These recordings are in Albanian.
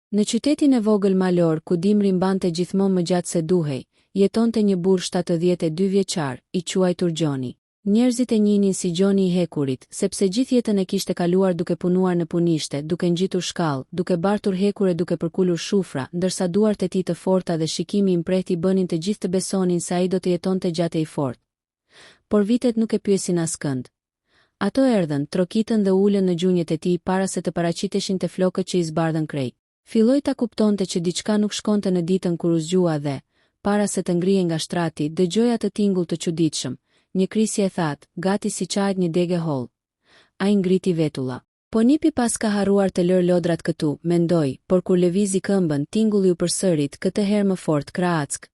Në qytetin e vogël malor, ku dimri mbante gjithmonë më gjatë se duhej, jetonte një burr 72 vjeçar, i quajtur Gjoni. Njerëzit e njihnin si Gjoni i hekurit, sepse gjithë jetën e kishte kaluar duke punuar në punishte, duke ngjitur shkallë, duke bartur hekure, duke përkulur shufra, ndërsa duart e tij të forta dhe shikimi i mprehtë bënin të gjithë të besonin se ai do të jetonte gjatë e i fortë. Por vitet nuk e pyesin askënd. Ato erdhën, trokitën dhe ulën në gjunjët e tij para se të paraqiteshin te flokët që i zbardhën krejt. Filloi ta kuptonte që diçka nuk shkonte në ditën kur u zgjua dhe, para se të ngrihej nga shtrati, dëgjoi atë tingull të çuditshëm, një krisje e thatë, gati si çajt një degë holl. Ai ngriti vetulla. Po nipi pas ka harruar të lër lodrat këtu, mendoi, por kur lëvizi këmbën, tingulli u përsërit, këtë herë më fort, kraack.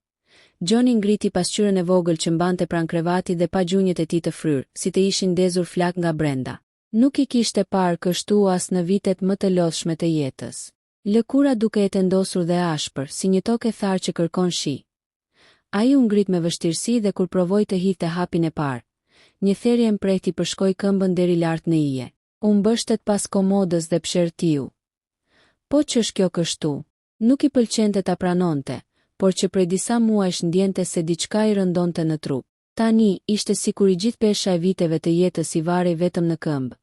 Gjoni ngriti pasqyrën e vogël që mbante pranë krevatit dhe pa gjunjët e tij të fryrë, si të ishin ndezur flak nga brenda. Nuk i kishte parë kështu as në vitet më të lodhshme të jetës. Lëkura duke e tendosur dhe ashpër, si një tokë e tharë që kërkon shi. Ai u ngrit me vështirësi dhe kur provoi të hidhte hapin e parë, një therrje mprehti përshkoi këmbën deri lart në hije. U mbështet pas komodës dhe pshertiu. Po ç'është kjo kështu? Nuk i pëlqente ta pranonte, por që prej disa muajsh ndjente se diçka i rëndonte në trup. Tani, ishte sikur i gjithë pesha e viteve të jetës i varej vetëm në këmbë.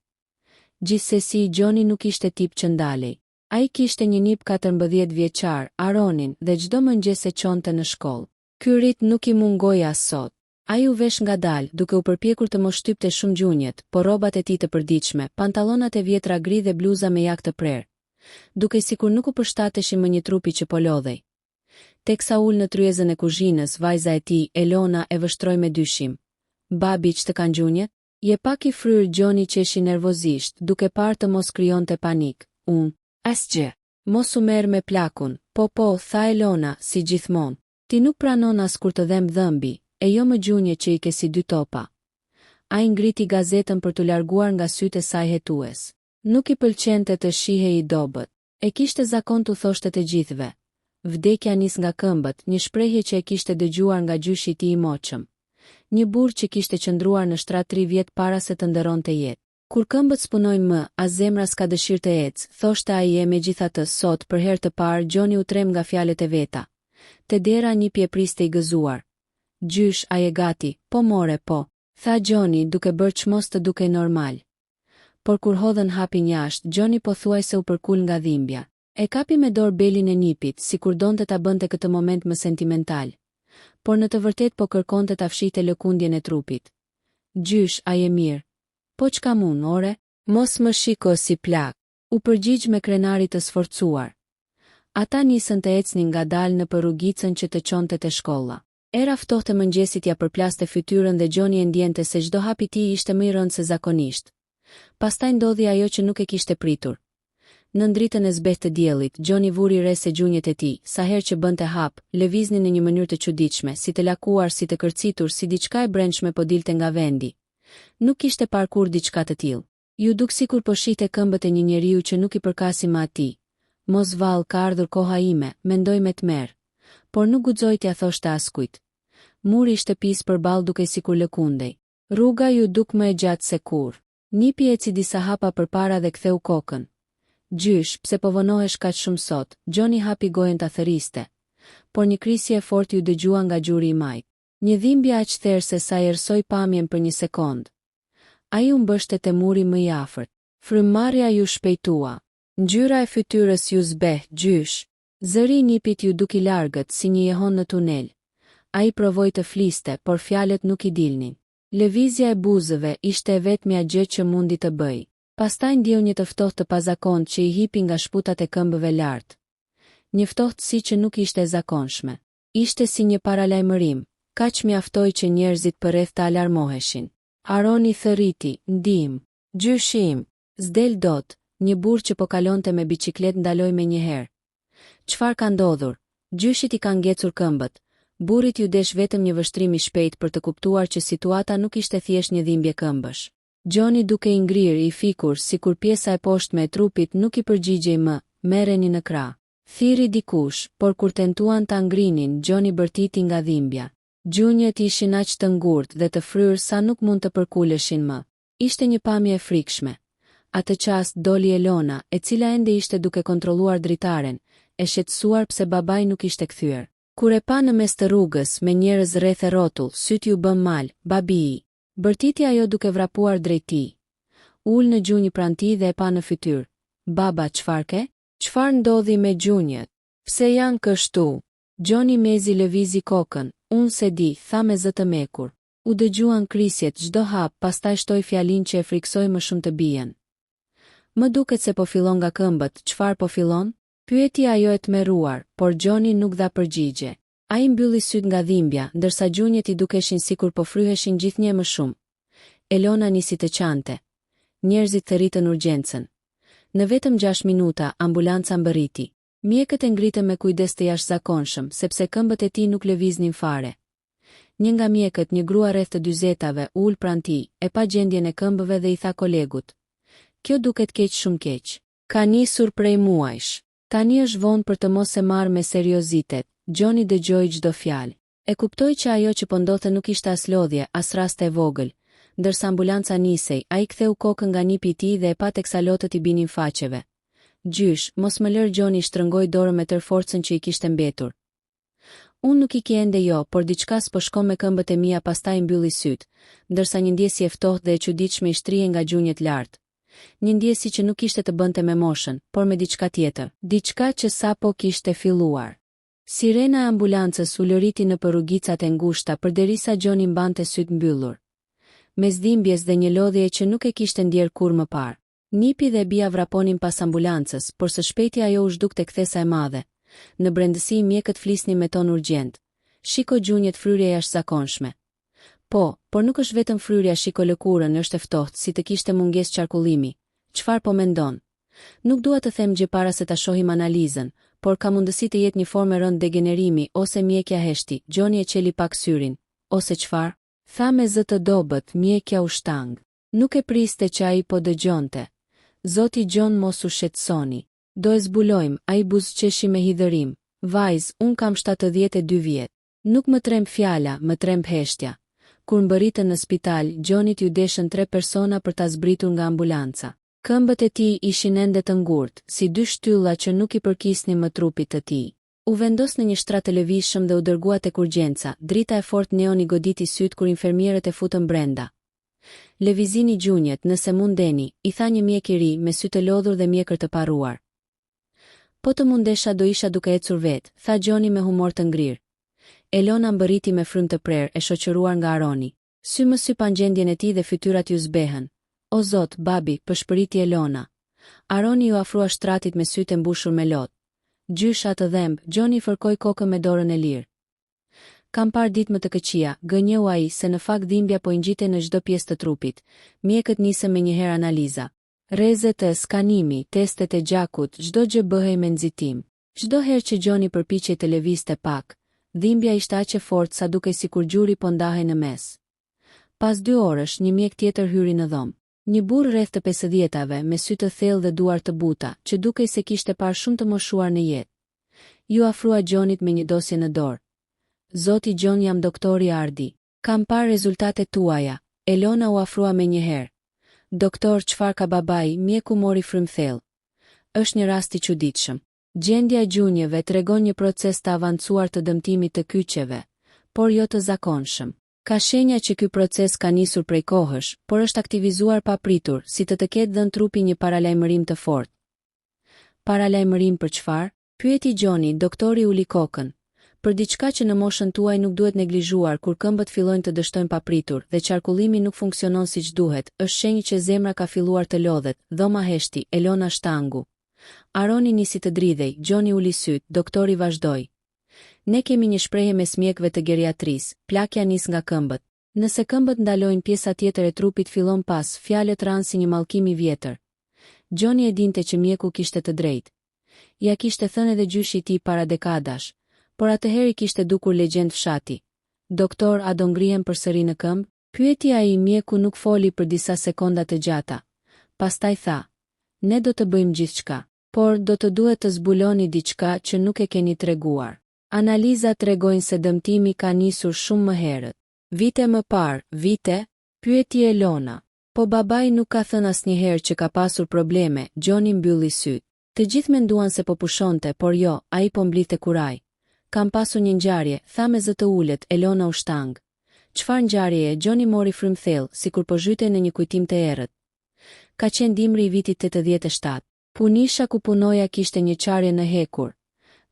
Gjithsesi, Gjoni nuk ishte tip që ndalej. Ai kishte një nip 14 vjeçar, Aronin, dhe çdo mëngjes e çonte në shkollë. Ky rit nuk i mungoi as sot. Ai u vesh ngadalë, duke u përpjekur të mos shtypte shumë gjunjët, por rrobat e tij të përditshme, pantallonat e vjetra gri dhe bluza me jak të prerë, duke sikur nuk u përshtateshin më një trupi që po lodhej. Teksa ul në tryezën e kuzhinës, vajza e tij, Elona, e vështroi me dyshim. Babi, ç'të kanë gjunjët? Je pak i fryrë, Gjoni qeshi nervozisht, duke parë të mos krijonte panik. Asgjë. Mos u merr me plakun. Po, tha Elona, si gjithmonë. Ti nuk pranon as kur të dhem dhëmbi, e jo më gjunje që i ke si dy topa. Ai ngriti gazetën për t'u larguar nga sytë e saj hetues. Nuk i pëlqente të shihej i dobët. E kishte zakon t'u thoshte të gjithëve. Vdekja nis nga këmbët, një shprehje që e kishte dëgjuar nga gjyshi i tij i moçëm. Një burr që kishte qëndruar në shtrat 3 vjet para se të nderonte jetë. Kur këmbët spunojnë më, as zemra s'ka dëshirë të ecë, thoshte ai e megjithatë sot për herë të parë Gjoni u trem nga fjalët e veta. Te dera një pje priste i gëzuar. Gjysh, a je gati? Po more, po, tha Gjoni duke bërë çmos të dukej normal. Por kur hodhën hapin jashtë, Gjoni pothuajse u përkul nga dhimbja. E kapi me dorë belin e nipit, sikur donte ta bënte këtë moment më sentimental. Por në të vërtetë po kërkonte ta fshihte lëkundjen e trupit. Gjysh, a je mirë? Po çka mun, ore? Mos më shiko si plak. U përgjigj me krenarit të sforcuar. Ata nisën të ecnin ngadalë në rrugicën që të çonte te shkolla. Era ftohtë e mëngjesit ja përplaste fytyrën dhe Gjoni e ndjente se çdo hap i tij ishte më i rëndë se zakonisht. Pastaj ndodhi ajo që nuk e kishte pritur. Në dritën e zbehtë të diellit, Gjoni vuri re se gjunjët e tij, sa herë që bënte hap, lëviznin në një mënyrë të çuditshme, si të lakuar, si të kërcitur, si diçka e brendshme po dilte nga vendi. Nuk kishte parë kur diçka të tillë. Ju duk sikur po shihte këmbët e një njeriu që nuk i përkasi më atij. Mos vallë, ka ardhur koha ime, mendoi me tmerr. Por nuk guxoi t'ia thoshte askujt. Muri i shtëpisë përballë dukej sikur lëkundej. Rruga ju duk më e gjatë se kurrë. Nipi eci disa hapa përpara dhe ktheu kokën. Gjysh, pse po vonohesh kaq shumë sot? Gjoni hapi gojën ta thëriste. Por një krisje e fortë ju dëgjua nga gjuri i majt. Një dhimbje aq therrse sa i ersoi pamjen për një sekond. Ai u mbështet te muri më i afërt. Frymëmarrja ju shpejtua. Ngjyra e fytyrës ju zbeh, Gjysh. Zëri i nipit ju duk i largët si një jehon në tunel. Ai provoi të fliste, por fjalët nuk i dilnin. Lëvizja e buzëve ishte e vetmja gjë që mundi të bëj. Pastaj ndjeu një të ftohtë të pazakont që i hipi nga shputat e këmbëve lart. Një ftohtësi që nuk ishte e zakonshme. Ishte si një paralajmërim, kaq mjaftoi që njerëzit përreth të alarmoheshin. Aroni thërriti, ndim, gjyshim, s'del dot, një burr që po kalonte me biçikletë ndaloi me njëherë. Çfarë ka ndodhur? Gjyshit i ka ngecur këmbët. Burrit ju desh vetëm një vështrim i shpejt për të kuptuar që situata nuk ishte thjesht një dhimbje këmbësh. Gjoni duke i ngrirë i fikur, sikur pjesa e poshtme e trupit nuk i përgjigjej më, merreni në krah. Thiri dikush, por kur tentuan ta ngrinin, Gjoni bërtiti nga dhimbja. Gjunjët ishin aq të ngurtë dhe të fryrë sa nuk mund të përkuleshin më. Ishte një pamje e frikshme. Atë çast doli Elona, e cila ende ishte duke kontrolluar dritaren, e shqetësuar pse babai nuk ishte kthyer. Kur e pa në mes të rrugës me njerëz rreth e rrotull, syt u bë mal, babi i. Bërtiti ajo duke vrapuar drejt tij. Ul në gjunjë pranë tij dhe e pa në fytyrë. Baba, çfarë ke? Çfarë ndodhi me gjunjët? Pse janë kështu? Gjoni mezi lëvizi kokën. Unë se di, tha me zë të mekur. U dëgjuan krisjet çdo hap, pastaj shtoi fjalin që e friksoi më shumë të bien. Më duket se po fillon nga këmbët, çfarë po fillon? Pyeti ajo e tmerruar, por Gjoni nuk dha përgjigje. Ai mbylli syt nga dhimbja, ndërsa gjunjët i dukeshin sikur po fryheshin gjithnjë më shumë. Elona nisi të qante. Njerëzit thërritën urgjencën. Në vetëm 6 minuta, ambulanca mbërriti. Mjekët e ngritën me kujdes të jashtëzakonshëm, sepse këmbët e tij nuk lëviznin fare. Një nga mjekët, një grua rreth të 40-ve, ul pranë tij, e pa gjendjen e këmbëve dhe i tha kolegut: "Kjo duket keq, shumë keq. Ka nisur prej muajsh. Tani është vonë për të mos e marrë me seriozitet." Gjoni dëgjoi çdo fjalë. E kuptoi që ajo që po ndodhte nuk ishte as lodhje, as rast e vogël. Ndërsa ambulanca nisej, ai ktheu kokën nga nipi i tij dhe e pa teksa lotët i binin faqeve. "Gjysh, mos më lër." Gjoni shtrëngoi dorën me tërë forcën që i kishte mbetur. "Unë nuk i ke ende jo, por diçka s'po shkon me këmbët e mia." Pastaj mbylli syt, ndërsa një ndjesje e ftohtë dhe e çuditshme i shtrihej nga gjunjët lart. Një ndjesje që nuk kishte të bënte me moshën, por me diçka tjetër, diçka që sapo kishte filluar. Sirena e ambulancës u lëriti në rrugicat e ngushta përderisa Gjoni mbante syt mbyllur. Mes dhimbjes dhe një lodhje që nuk e kishte ndjer kur më parë. Nipi dhe bija vraponin pas ambulancës, por së shpejti ajo u zhdukte kthesa e madhe. Në brendësi mjekët flisnin me ton urgjent. "Shiko gjunjët, fryrje jashtëzakonshme." Por nuk është vetëm fryrja, shiko lëkurën, është e ftohtë, si të kishte mungesë qarkullimi. "Çfarë po mendon?" "Nuk dua të them gjë para se ta shohim analizën, por ka mundësi të jetë një formë e rëndë degenerimi ose mjekja heshti." Gjoni e qeli pak syrin. "Ose çfarë?" tha me zë të dobët. "Mjekja u shtang." Nuk e priste që ai po dëgjonte. "Zoti Gjon, mos u shqetësoni. Do e zbulojmë." Ai buzëqeshi me hidhërim. "Vajz, un kam 72 vjet. Nuk më tremb fjala, më tremb heshtja." Kur mbërritën në spital, Gjonit ju deshën 3 persona për ta zbritur nga ambulanca. Këmbët e tij ishin ende të ngurtë, si 2 shtylla që nuk i përkisnin më trupit të tij. U vendos në një shtrat të lëvizshëm dhe u dërgua tek urgjenca. Drita e fortë neon i goditi syt kur infermierët e futën brenda. "Lëvizini gjunjët, nëse mundeni," i tha një mjek i ri me sy të lodhur dhe mjekër të parruar. "Po të mundesha do isha duke ecur vetë," tha Gjoni me humor të ngrirë. Elona mbërriti me frymë të prerë, e shoqëruar nga Aroni. Sy më sy pan gjendjen e tij dhe fytyrat ju zbehen. "O Zot, babi," pëshpëriti Elona. Aroni ju afrua shtratit me sytë e mbushur me lot. "Gjysh atë dhemb." Gjoni fërkoi kokën me dorën e lirë. "Kam parë ditë më të këqija," gënjeu ai, se në fakt dhimbja po i ngjitej në çdo pjesë të trupit. Mjekët nisën me një herë analiza. Rrezet e skanimi, testet e gjakut, çdo gjë bëhej me nxitim. Çdo herë që Gjoni përpiqej të lëvizte pak, dhimbja ishte aq e fortë sa dukej sikur gjuri po ndahej në mes. Pas 2 orësh, një mjek tjetër hyri në dhomë. Një burr rreth të 50-ave me sy të thellë dhe duar të buta, që dukej se kishte parë shumë të moshuar në jetë. Ju afrua Gjonit me një dosje në dorë. "Zoti Gjon, jam doktori Ardi. Kam parë rezultatet tuaja." Elona u afrua me një herë. "Doktor, çfarë ka babai?" Mjeku mori frymë thellë. "Është një rast i çuditshëm. Gjendja e gjunjëve tregon një proces të avancuar të dëmtimit të kyçeve, por jo të zakonshëm. Ka shenja që ky proces ka nisur prej kohësh, por është aktivizuar pa pritur, si të ketë dhënë trupi një paralajmërim të fortë." "Paralajmërim për çfarë?" pyeti Gjoni. Doktori uli kokën. "Për diçka që në moshën tuaj nuk duhet neglizhuar kur këmbët fillojnë të dështojnë papritur dhe qarkullimi nuk funksionon siç duhet, është shenjë që zemra ka filluar të lodhet." "Dhoma heshti." Elona shtangu. Aroni nisi të dridhej. Gjoni uli syt. Doktori vazhdoi. "Ne kemi një shprehje mes mjekëve të geriatrisë, plakja nis nga këmbët. Nëse këmbët ndalojnë, pjesa tjetër e trupit fillon pas." Fjalët ranë si një mallkim i vjetër. Gjoni e dinte që mjeku kishte të drejtë. Ja kishte thënë edhe gjyshi i tij para dekadash, por atëherë kishte dukur legjend fshati. "Doktor, a do ngrihem përsëri në këmbë?" pyeti ai. Mjeku nuk foli për disa sekonda të gjata. Pastaj tha: "Ne do të bëjmë gjithçka, por do të duhet të zbuloni diçka që nuk e keni treguar. Analizat tregojnë se dëmtimi ka nisur shumë më herët." "Vite më parë, vite?" pyeti Elona. "Po babai nuk ka thënë asnjëherë që ka pasur probleme." Gjoni mbylli syt. Të gjithë menduan se po pushonte, por jo, ai po mblidhte kuraj. Kam pasur një ngjarje, tha me zë të ulët, Elona u shtang. Çfarë ngjarjeje? Gjoni mori frymthell, sikur po zhytej në një kujtim të errët. Ka qenë dimri i vitit 87. Punisha ku punoja kishte një qarje në hekur,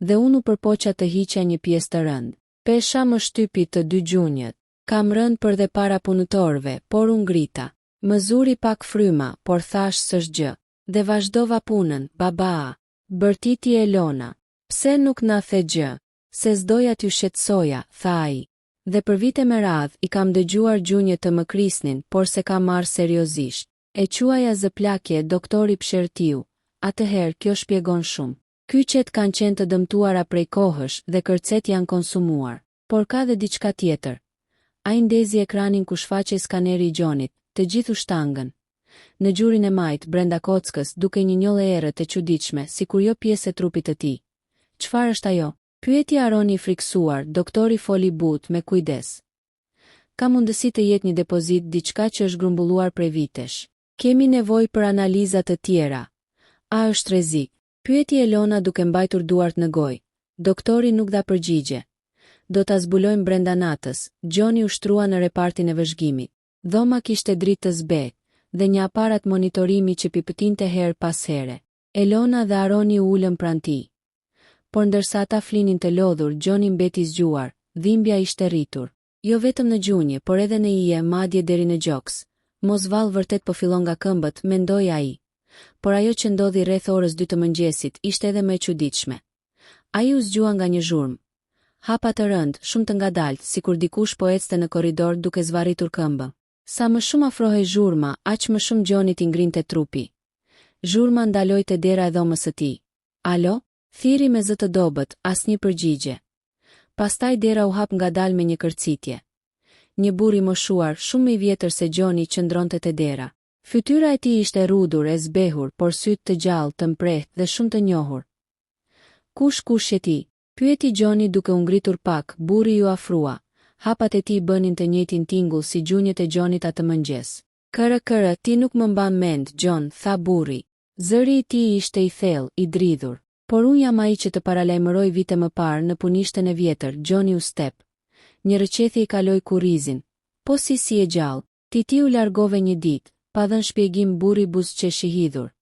dhe unë u përpoqa të hiqja një pjesë të rënd. Pesha më shtypi të dy gjunjët. Kam rënd për dhe para punëtorëve, por unë ngrita. Më zuri pak fryma, por thash s'është gjë. Dhe vazhdova punën, baba. Bërtiti Elona. Pse nuk na the gjë? Se s'doja t'ju shqetësoja, tha ai. Dhe për vite me radhë i kam dëgjuar gjunjë të më krisnin, por se kam marrë seriozisht. E quaja zëplakje doktori Pshertiu. Atëherë kjo shpjegon shumë. Kyçet kanë qenë të dëmtuara prej kohësh dhe kërcet janë konsumuar. Por ka dhe diçka tjetër. Ai ndezi ekranin ku shfaqej skaneri i Gjonit, të gjithu shtangën. Në gjurin e majt, brenda kockës, duke një njollë errët e çuditshme, sikur jo pjesë e trupit të tij. Çfarë është ajo? Pyeti Aroni i friksuar, doktori foli butë me kujdes. Ka mundësi të jetë një depozit, diçka që është grumbulluar prej vitesh. Kemi nevojë për analiza të tjera. A është rrezik? Pyeti Elona duke mbajtur duart në gojë. Doktori nuk dha përgjigje. Do ta zbulojmë brenda natës. Gjoni u shtrua në repartin e vëzhgimit. Dhoma kishte dritë të zbehë dhe një aparat monitorimi që pipëtinte herë pas here. Elona dhe Aroni u ulën pranë tij. Por ndërsa ata flinin të lodhur, Gjoni mbeti zgjuar, dhimbja ishte rritur. Jo vetëm në gjunjë, por edhe në ije, madje deri në gjoks. Mos vallë vërtet po fillon nga këmbët, mendoi ai. Por ajo që ndodhi rreth orës 2 të mëngjesit ishte edhe më e çuditshme. Ai u zgjua nga një zhurmë. Hapa të rënd, shumë të ngadalt, sikur dikush po ecte në korridor duke zvarritur këmbën. Sa më shumë afrohej zhurma, aq më shumë Gjoni t'i ngrinte trupi. Zhurma ndaloi te dera e dhomës së tij. Alo? Thiri me zë të dobët, asnjë përgjigje. Pastaj dera u hap ngadalë me një kërcitje. Një burr i moshuar, shumë i vjetër se Gjoni, qëndronte te dera. Fytyra e tij ishte rrudur, e zbehur, por sytë të gjallë, të mprehtë dhe shumë të njohur. Kush je ti? Pyeti Gjoni duke u ngritur pak. Burri ju afrua. Hapat e tij bënin të njëjtin tingull si gjunjët e Gjonit atë mëngjes. Kërë, ti nuk më mban mend, Gjon, tha burri. Zëri i tij ishte i thellë, i dridhur. Por unë jam ai që të paralajmëroi vite më parë në punishten e vjetër, Gjoni u step. Një rëqethi i kaloi kurrizin. Po si e gjallë, ti u largove një ditë, pa dhënë shpjegim burri buzëqeshi hidhur.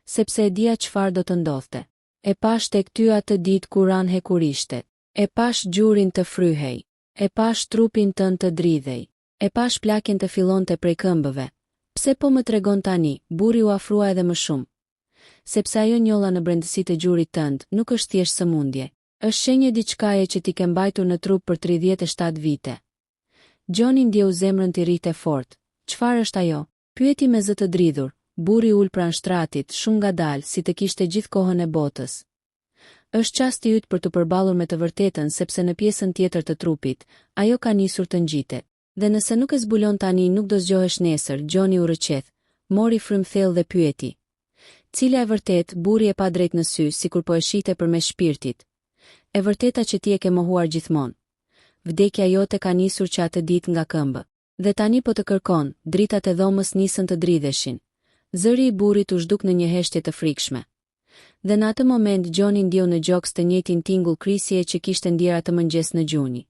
Sepse e dia çfarë do të ndodhte. E pash tek ty atë ditë kur ran hekurishtet. E pash gjurin të fryhej. E pash trupin tënd të dridhej. E pash plakjen të fillonte prej këmbëve. Pse po më tregon tani? Burri u afrua edhe më shumë. Sepse ajo njolla në brendësitë e gjurit tënd nuk është thjesht sëmundje. Është shenjë diçkaje që ti ke mbajtur në trup për 37 vite. Gjoni ndjeu zemrën t'i rrite fort. Çfarë është ajo? Pyeti me zë të dridhur. Burri ul pranë shtratit, shumë ngadalë, si të kishte gjithë kohën e botës. Është çasti yt për të përballur me të vërtetën, sepse në pjesën tjetër të trupit, ajo ka nisur të ngjitet. Dhe nëse nuk e zbulon tani, nuk do zgjohesh nesër. Gjoni u rëqeth, mori frymthell dhe pyeti. Cila e vërtet? Burri e pa drejt në sy, sikur po e shihte përmes shpirtit. E vërteta që ti e ke mohuar gjithmonë. Vdekja jote ka nisur që atë ditë nga këmbë. Dhe tani po të kërkon, dritat e dhomës nisën të dridheshin. Zëri i burrit u zhduk në një heshtje të frikshme. Dhe në atë moment Gjoni ndjeu në gjoks të njëjtin tingull krisje që kishte ndjer atë mëngjes në gjunjë.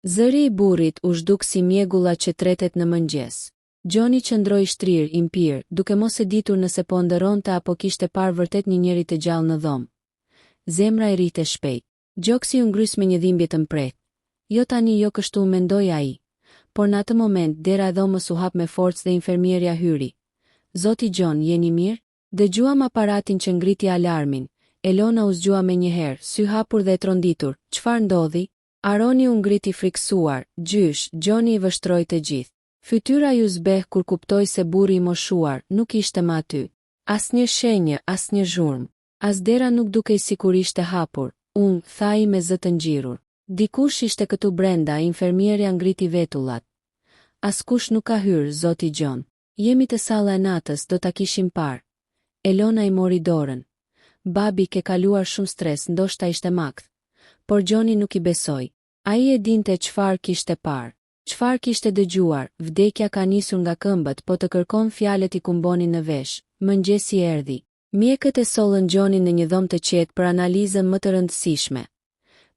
Zëri i burrit u zhduk si mjegulla që tretet në mëngjes. Gjoni qëndroi shtrir, impir, duke mos e ditur nëse po ndëronte apo kishte parë vërtet një njeri të gjallë në dhomë. Zemra i rrite shpejt. Gjoksi u ngrys me një dhimbje të mprehtë. Jo tani, jo kështu, mendoi ai. Por në atë moment dera e dhomës u hap me forcë dhe infermierja hyri. Zoti Gjon, jeni mirë? Dëgjuam aparatin që ngriti alarmin. Elona u zgjua me njëherë, sy hapur dhe e tronditur. Çfarë ndodhi? Aroni u ngriti friksuar. Gjysh, Gjoni i vështroi të gjithë. Fytyra ju zbeh kur kuptoi se burri i moshuar nuk ishte më aty. Asnjë shenjë, asnjë zhurmë. As dera nuk dukej sikur ishte hapur. Tha ai me zë të ngjirur. Dikush ishte këtu brenda, infermierja ngriti vetullat. Askush nuk ka hyrë, zoti Gjon. Jemi te salla e natës, do ta kishim parë. Elona i mori dorën. Babi, ke kaluar shumë stres, ndoshta ishte makth. Por Gjoni nuk i besoi. Ai e dinte çfarë kishte parë. Çfarë kishte dëgjuar? Vdekja ka nisur nga këmbët, po të kërkon fjalët i kumbonin në vesh. Mëngjesi erdhi. Mjekët e sollën Gjonin në një dhomë të qetë për analizën më të rëndësishme.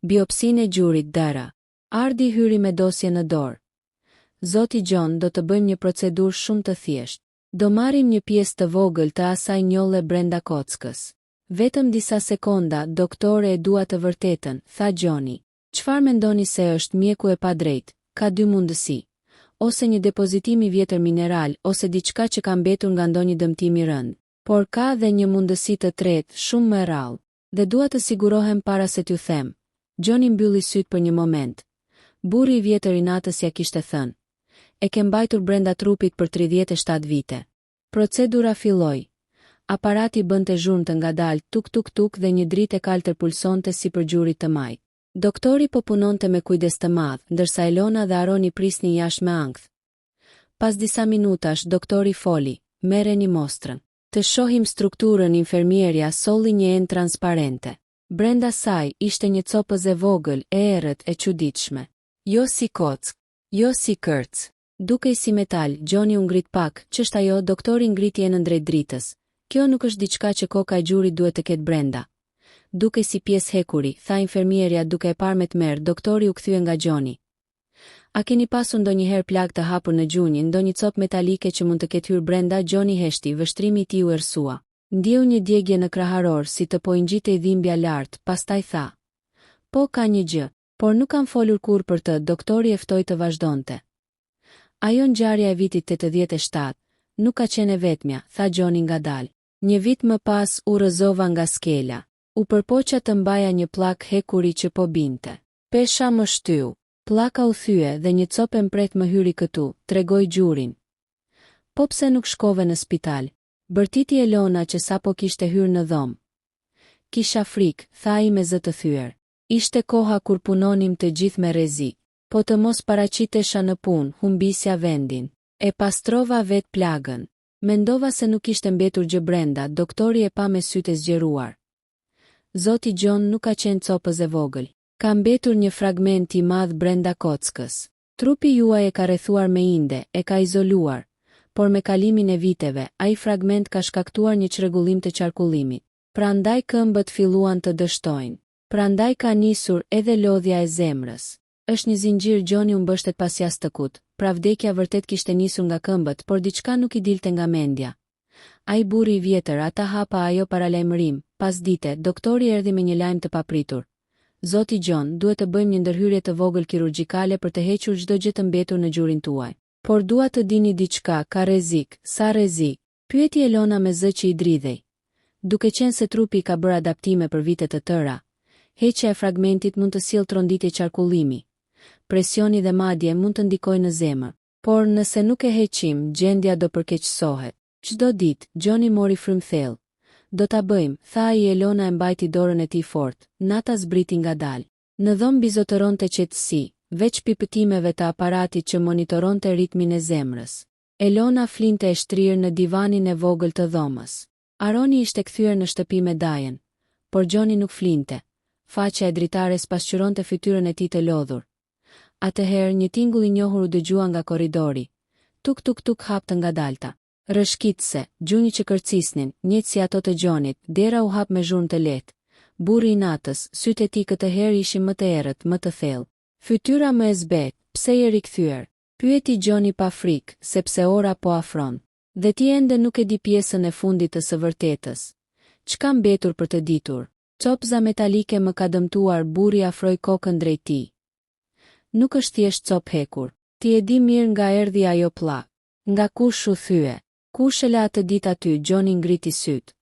Biopsinë e gjurit dera. Ardi hyri me dosje në dorë. Zoti Gjon, do të bëjmë një procedurë shumë të thjeshtë. Do marrim një pjesë të vogël të asaj njolle brenda kockës. Vetëm disa sekonda, doktore, e dua të vërtetën, tha Gjoni. Çfarë mendoni se është, mjeku e padrejtë? Ka dy mundësi. Ose një depozitim i vjetër mineral, ose diçka që ka mbetur nga ndonjë dëmtim i rënd. Por ka dhe një mundësi të tretë, shumë më e rrallë. Dhe dua të sigurohem para se t'ju them. Gjoni mbylli syt për një moment. Burri i vjetër i natës ja kishte thënë. E ke mbajtur brenda trupit për 37 vite. Procedura filloi. Aparati bënte zhurmë të ngadalë, tuk tuk tuk, dhe një dritë e kaltër pulsonte si për gjurit të majt. Doktori po punonte me kujdes të madh, ndërsa Elona dhe Aroni prisnin jashtë me ankth. Pas disa minutash, doktori foli, merreni mostrën. Të shohim strukturën. Infermierja solli një enë transparente. Brenda saj ishte një copëz e vogël, e errët, e çuditshme. Jo si kock, jo si kërc. Dukej si metal. Gjoni u ngrit pak. Ç'është ajo? Doktori ngriti enën drejt dritës. Kjo nuk është diçka që koka e gjurit duhet të ketë brenda. Dukej si pjesë hekuri, tha infermierja duke e parë me tmerr. Doktori u kthye nga Gjoni. A keni pasur ndonjëherë plagë të hapur në gjunjë, ndonjë copë metalike që mund të ketë hyrë brenda? Gjoni heshti, vështrimi i tij u errësua. Ndjeu një djegje në kraharor, si të po i ngjitej dhimbja lart, pastaj tha. Po, ka një gjë, por nuk kam folur kurrë për të. Doktori e ftoi të vazhdonte. Ajo ngjarja e vitit 87, nuk ka qenë e vetmja, tha Gjoni ngadalë. Një vit më pas u rrëzova nga skela. U përpoqa të mbaja një plak hekuri që po binte. Pesha më shtyu. Pllaka u thye dhe një copë mpret më hyri këtu, tregoi gjurin. Po pse nuk shkove në spital? Bërtiti Elona që sapo kishte hyrë në dhomë. Kisha frikë, tha ai me zë të thyer. Ishte koha kur punonim të gjithë me rrezik. Po të mos paraqitesha në punë, humbisja vendin. E pastrova vet plagën. Mendova se nuk ishte mbetur gjë brenda. Doktori e pa me sytë e zgjeruar. Zoti Gjon, nuk ka qenë copëz e vogël. Ka mbetur një fragment i madh brenda kockës. Trupi juaj e ka rrethuar me inde, e ka izoluar, por me kalimin e viteve, ai fragment ka shkaktuar një çrregullim të qarkullimit. Prandaj këmbët filluan të dështojnë. Prandaj ka nisur edhe lodhja e zemrës. Është një zinxhir. Gjoni u mbështet pas jashtëkut. Pra vdekja vërtet kishte nisur nga këmbët, por diçka nuk i dilte nga mendja. Ai burri i vjetër, ata hapa ajo paralajmërim. Pas dite, doktori erdhi me një lajm të papritur. Zoti Gjon, duhet të bëjmë një ndërhyrje të vogël kirurgjikale për të hequr çdo gjë të mbetur në gjurin tuaj. Por dua të dini diçka, ka rrezik. Sa rrezik? Pyeti Elona me zë që i dridhej. Duke qenë se trupi ka bërë adaptime për vite të tëra, heqja e fragmentit mund të sjellë tronditje qarkullimi. Presioni dhe madje mund të ndikojnë në zemër. Por nëse nuk e heqim, gjendja do përkeqësohet. Çdo ditë, Gjoni mori frymthell. Do ta bëjmë, tha ai. Elona e mbajti dorën e tij fort. Nata zbriti ngadalë. Në dhomë bizotëronte qetësi, veç pipëtimeve të aparatit që monitoronte ritmin e zemrës. Elona flinte e shtrirë në divanin e vogël të dhomës. Aroni ishte kthyer në shtëpi me Dajen, por Gjoni nuk flinte. Faqja e dritares pasqyronte fytyrën e tij të lodhur. Atëherë një tingull i njohur u dëgjua nga korridori. Tuk tuk tuk, hap të ngadalta. Rëshkitse, gjunjë që kërcisnin, njëjtë si ato të Gjonit. Dera u hap me zhurmë të lehtë. Burri i natës, sytë e tij këtë herë ishin më të errët, më të thellë. Fytyra më e zbet, pse je rikthyer? Pyeti Gjoni pa frikë, sepse ora po afron. Dhe ti ende nuk e di pjesën e fundit të së vërtetës. Ç'ka mbetur për të ditur? Copza metalike më ka dëmtuar. Burri afroi kokën drejt tij. Nuk është thjesht copë hekur. Ti e di mirë nga erdhi ajo pllak. Nga kush u thye? Kush e la atë ditë aty? Gjoni ngriti syt.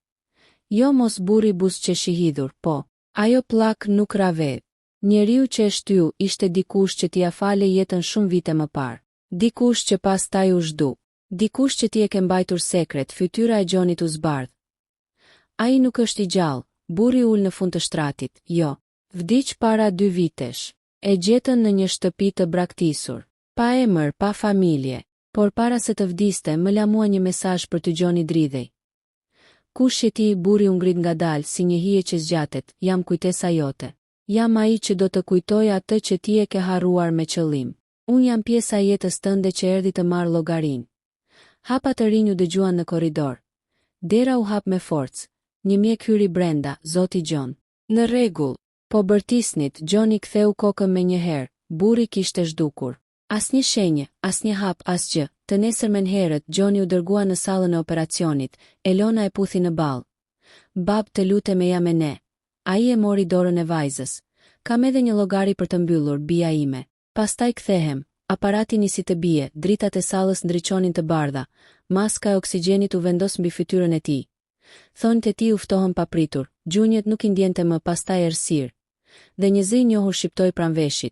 Jo mos burri buzëqeshi hidhur, po. Ajo pllak nuk ra vetë. Njeriu që e shtyu ishte dikush që t'i afale jetën shumë vite më parë. Dikush që pastaj u zhdu. Dikush që ti e ke mbajtur sekret. Fytyra e Gjonit u zbardh. Ai nuk është i gjallë. Burri ul në fund të shtratit. Jo. Vdiq para 2 vitesh. E gjetën në një shtëpi të braktisur. Pa emër, pa familje. Por para se të vdiste, më la mua një mesazh për ty. Gjoni dridhej. Kush je ti? Burri u ngrit ngadalë si një hije që zgjatet. Jam kujtesa jote. Jam ai që do të kujtoj atë që ti e ke harruar me qëllim. Unë jam pjesa e jetës tënde që erdhi të marr llogarinë. Hapa të rinj u dëgjuan në korridor. Dera u hap me forcë. Një mjek hyri brenda, zoti Gjon. Në rregull. Po bërtisnit, Gjoni ktheu kokën me njëherë, burri kishte zhdukur. Asnjë shenjë, asnjë hap, asgjë. Të nesërmen herët, Gjoni u dërgua në sallën e operacionit, Elona e puthi në ball. Bab, të lutem e jam me ne. Ai e mori dorën e vajzës. Kam edhe një llogari për të mbyllur, bija ime. Pastaj kthehem. Aparati nisi të bie, dritat e sallës ndriçonin të bardha, maska e oksigjenit u vendos mbi fytyrën e tij. Thonjtë e tij u ftohën papritur, gjunjët nuk i ndjente më, pastaj errësirë. Dhe një zë i njohur shqiptoi pranveshit.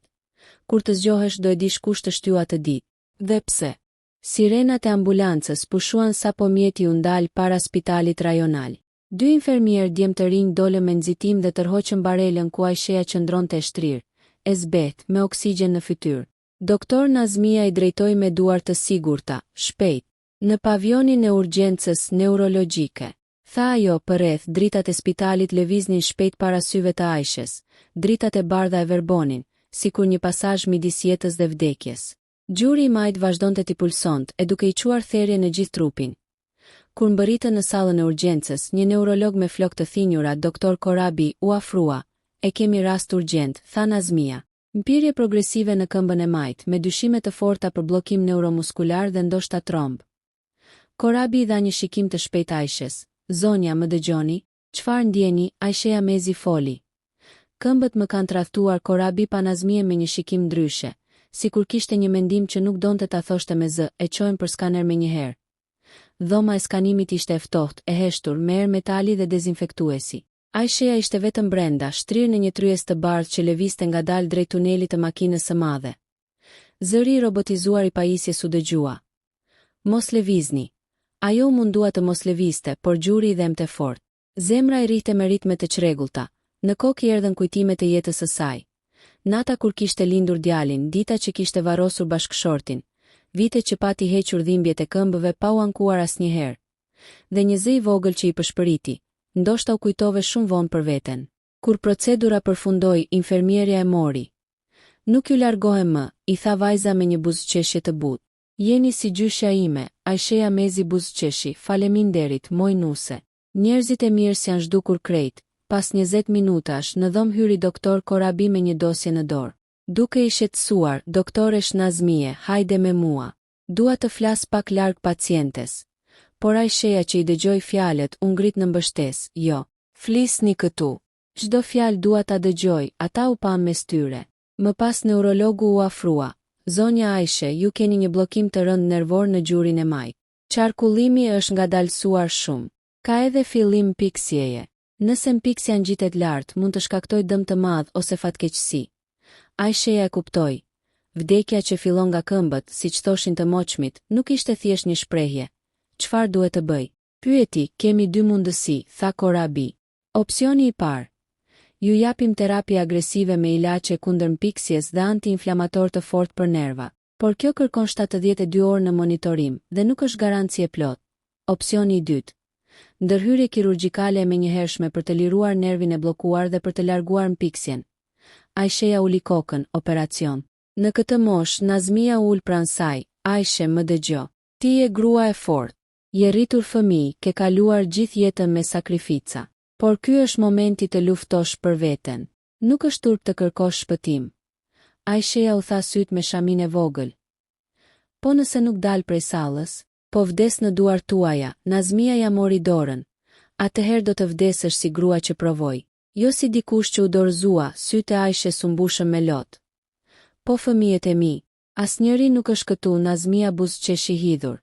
Kur të zgjohesh do e dish kush të shtyua të ditë. Dhe pse? Sirenat e ambulancës pushuan sapo mjeti u ndal para spitalit rajonal. 2 infermier djem të rinj dolën me nxitim dhe tërhoqën barelën ku Aisheja qëndronte e shtrirë, e zbet, me oksigjen në fytyrë. Doktor Nazmia i drejtoi me duar të sigurta, shpejt, në pavionin e urgjencës neurologjike. Tha ajo, përreth, dritat e spitalit lëviznin shpejt para syve të Aishes, dritat e bardha e verbonin, sikur një pasazh midis jetës dhe vdekjes. Gjuri i majt vazhdonte t'i pulsonte, e duke i quar therrje në gjithë trupin. Kur mbërritën në sallën e urgjencës, një neurolog me flokë të thinjura, doktor Korabi, u afrua. E kemi rast urgjent, tha Nazmia. Mpirje progresive në këmbën e majt, me dyshime të forta për bllokim neuromuskular dhe ndoshta tromb. Korabi i dha një shikim të shpejtë Aishes. Zonja, më dëgjoni? Çfarë ndjeni? Aisheja mezi foli. Këmbët më kanë tradhtuar, Korabi pa Nazmien me një shikim ndryshe, sikur kishte një mendim që nuk donte ta thoshte me zë, e çojmë për skaner menjëherë. Dhoma e skanimit ishte e ftohtë, e heshtur, me erë metali dhe dezinfektuesi. Aisheja ishte vetëm brenda, shtrirë në një tryez të bardhë që lëvizte ngadalë drejt tunelit të makinës së madhe. Zëri robotizuar i pajisjes u dëgjua. Mos lëvizni. Ajo u mundua të mos lëvizte, por gjuri i dhemte fort. Zemra i rrihte me ritme të çrregullta. Në kokë i erdhën kujtimet e jetës së saj. Nata kur kishte lindur djalin, dita që kishte varrosur bashkëshortin, vite që pati hequr dhimbjet e këmbëve pa u ankuar asnjëherë. Dhe një zë i vogël që i pëshpëriti, ndoshta u kujtove shumë vonë për veten. Kur procedura përfundoi, infermierja e mori. Nuk ju largohem më, i tha vajza me një buzëqeshje të butë. Jeni si gjyshja ime, Aisheja mezi buzëqeshi, faleminderit, moj nuse. Njerëzit e mirë janë zhdukur krejt. Pas 20 minutash, në dhomë hyri doktor Korabi me një dosje në dorë. Duke i shqetësuar, doktoresh Nazmie, hajde me mua. Dua të flas pak larg pacientes. Por Aisheja që i dëgjoi fjalët, u ngrit në mbështes, jo. Flisni këtu. Çdo fjalë dua ta dëgjoj, ata u pan mes tyre. Më pas neurologu u afrua. Zonja Aishe, ju keni një bllokim të rënd nervor në gjurin e majt. Qarkullimi është ngadalësuar shumë. Ka edhe fillim piksjeje. Nëse mpiksja ngjitet lart, mund të shkaktoj dëm të madh ose fatkeqësi. Aisheja e kuptoi. Vdekja që fillon nga këmbët, siç thoshin të moçmit, nuk ishte thjesht një shprehje. Çfarë duhet të bëj? Pyeti, kemi 2 mundësi, tha Korabi. Opsioni i parë. Ju japim terapi agresive me ilaçe kundër mpiksjes dhe antiinflamator të fortë për nerva. Por kjo kërkon 72 orë në monitorim dhe nuk është garanci e plot. Opsioni i dytë. Ndërhyrje kirurgjikale e menjëhershme për të liruar nervin e bllokuar dhe për të larguar mpiksjen. Aisheja uli kokën, operacion. Në këtë moshë, Nazmia ul pranë saj. Aishe, më dëgjo. Ti je grua e fortë. Je rritur fëmijë, ke kaluar gjithë jetën me sakrifica. Por ky është momenti të luftosh për veten. Nuk është turp të kërkosh shpëtim. Aisheja u tha syt me shamin e vogël. Po nëse nuk dal prej sallës, po vdes në duart tuaja, Nazmia ja mori dorën. Atëherë do të vdesësh si grua që provoi. Jo si dikush që u dorëzua, sytë e Aishes u mbushën me lot. Po fëmijët e mi, asnjëri nuk është këtu, Nazmia buzëqeshi hidhur.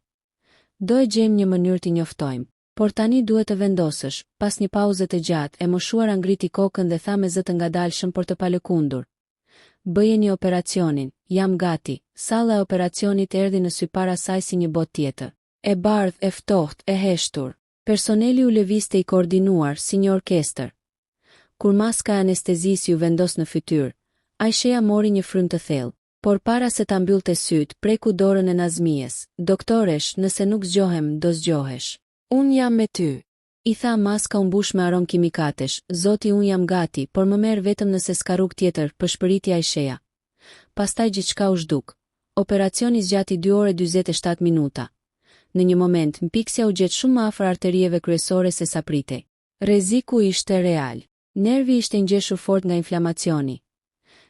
Do e gjejmë një mënyrë t'i njoftojmë. Por tani duhet të vendosësh. Pas një pauze të gjatë, e moshuara ngriti kokën dhe tha me zë të ngadalshëm por të palëkundur. Bëjeni operacionin, jam gati. Salla e operacionit erdhi në sy para saj si një botë tjetër. E bardhë, e ftohtë, e heshtur. Personeli u lëvizte i koordinuar si një orkestër. Kur maska e anestezisë ju vendos në fytyrë, Aisheja mori një frymë të thellë. Por para se ta mbyllte syt, preku dorën e Nazmies. Doktoresh, nëse nuk zgjohem, do zgjohesh. Unë jam me ty. I tha maska u mbush me aromë kimikatesh, zoti unë jam gati, por më merr vetëm nëse s'ka rrugë tjetër, përshpëriti Aisheja. Pastaj gjithçka u zhduk. Operacioni zgjati 2 orë 47 minuta. Në një moment, mpiksja u gjet shumë më afër arterieve kryesore se sa pritej. Rreziku ishte real. Nervi ishte ngjeshur fort nga inflamacioni.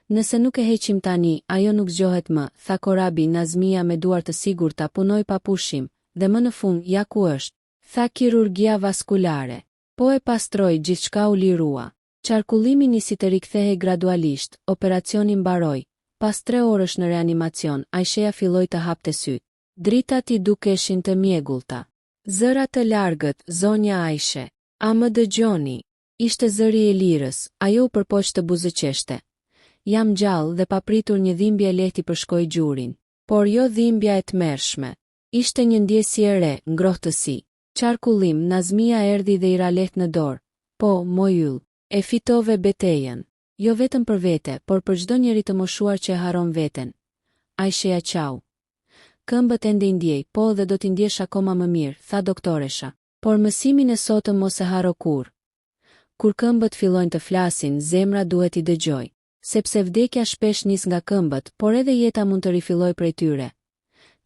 Nëse nuk e heqim tani, ajo nuk zgjohet më, tha Korabi. Nazmia me duar të sigurta punoi pa pushim, dhe më në fund, ja ku është, tha kirurgia vaskulare. Po e pastroi, gjithçka u lirua. Qarkullimi nisi të rikthehej gradualisht, operacioni mbaroi. Pas 3 orësh në reanimacion, Aisha filloi të hapte syt. Dritat i dukeshin të mjegullta. Zëra të largët, zonja Aisha. A më dëgjoni? Ishte zëri i Elirës, ajo u përpoq të buzëqeshte. Jam gjallë dhe papritur një dhimbje lehti përshkoi gjurin. Por jo dhimbja e tmerrshme. Ishte një ndjesë e re, ngrohtësi. Qarkullim, Nazmia erdhi dhe i ra lehtë në dorë. Po, mo yll, e fitove betejën. Jo vetëm për vete, por për çdo njeri të moshuar që e haron veten. Aisha qau. Këmbët ende i ndjej, po dhe do t'i ndjesh akoma më mirë, tha doktoresha. Por mësimin e sotëm mos e haro kur. Kur këmbët fillojnë të flasin, zemra duhet i dëgjoj. Sepse vdekja shpesh nis nga këmbët, por edhe jeta mund të rifilloj prej tyre.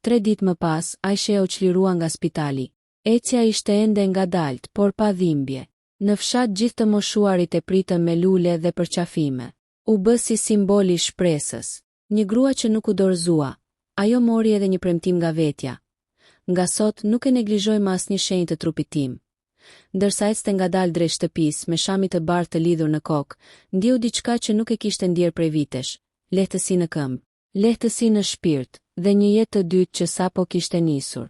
3 ditë më pas, Aisha u çlirua nga spitali. Ecja ishte ende ngadalt, por pa dhimbje. Në fshat gjithë të moshuarit e pritën me lule dhe përqafime. U bë si simboli i shpresës. Një grua që nuk u dorëzua. Ajo mori edhe një premtim nga vetja. Nga sot nuk e neglizhoj më asnjë shenjë të trupit tim. Ndërsa ecte ngadalë drejt shtëpisë me shami të bardhë të lidhur në kokë, ndjeu diçka që nuk e kishte ndjer prej vitesh. Lehtësi në këmbë, lehtësi në shpirt dhe një jetë të dytë që sapo kishte nisur.